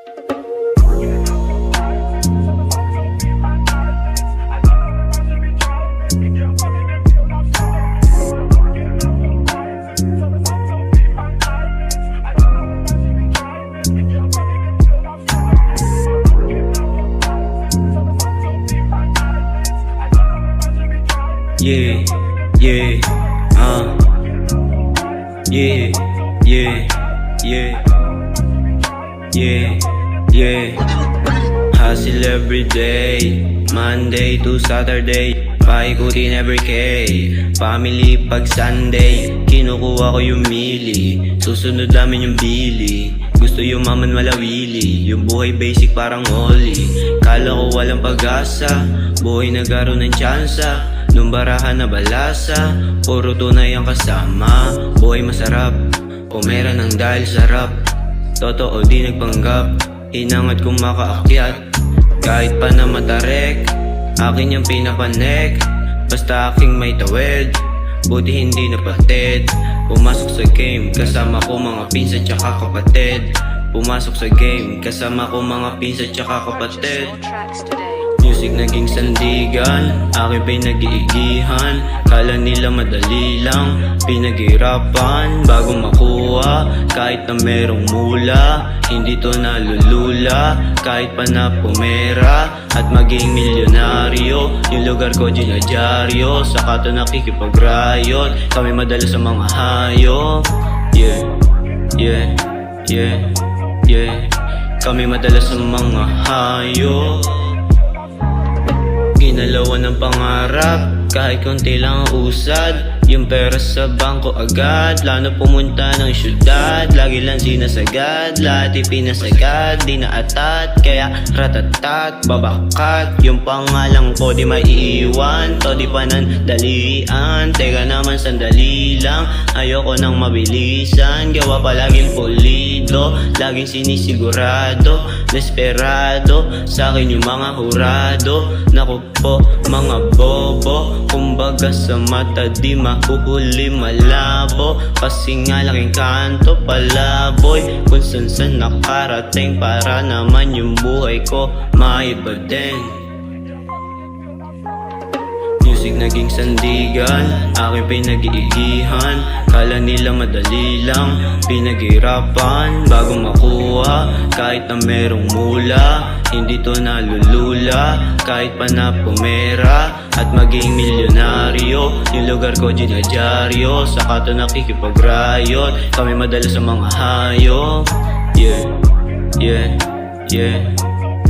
Yeah, yeah, yeah, yeah, yeah, yeah, yeah. Hustle every day, Monday to Saturday, paikutin every K. Family pag Sunday, kinukuha ko yung mili, susunod namin yung bili. Gusto yumaman malawili, yung buhay basic parang Oli. Kala ko walang pag-asa, buhay nagkaroon ng tsansa. Nung barahan na balasa, puro tunay ang kasama. Buhay masarap, pumera ng dahil sarap. Totoo di nagpanggap, hinangat kong makaakyat. Kahit pa na matarek, akin yung pinapanek. Basta aking may tawid, buti hindi napatid. Pumasok sa game, kasama ko mga pinsan tsaka kapatid. Pumasok sa game, kasama ko mga pinsan tsaka kapatid. Music naging sandigan, akin pa'y nag-iigihan. Kala nila madali lang, pinaghirapan bago makuha. Kahit na merong mula, hindi to nalulula. Kahit pa na pumera at maging milyonaryo, yung lugar ko dinadyaryo. Saka to nakikipagrayot, kami madala sa mga hayop. Yeah, yeah, yeah, yeah. Kami madala sa mga hayop. Ginalawan ng pangarap, kahit konti lang ang usad. Yung pera sa bangko agad, plano pumunta ng syudad. Lagi lang sinasagad, lahat ipinasagad. Di naatat, kaya ratatat, babakat. Yung pangalan ko di maiiwan, to di panandalian. Teka naman sandali lang, ayoko nang mabilisan. Gawa palaging pulido, laging sinisigurado. Desperado, sa'kin yung mga hurado. Naku po, mga bobo, kumbaga sa mata di mahuhuli malabo. Kasi nga laking kanto palaboy, kung san nakarating. Para naman yung buhay ko maiba din. Music naging sandigan, akin pa'y nag-iigihan. Kala nila madali lang, pinaghirapan bago makuha. Kahit na merong mula, hindi to nalulula. Kahit pa na pumera at maging milyonaryo, yung lugar ko dinadyaryo. Saka to nakikipagrayot, kami madala sa mga hayop. Yeah, yeah, yeah,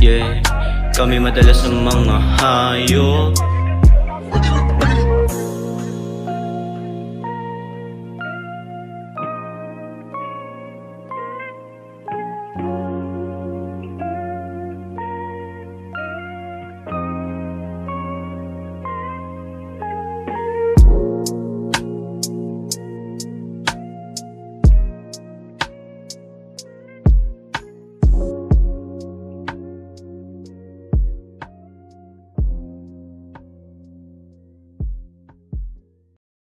yeah. Kami madala sa mga hayop.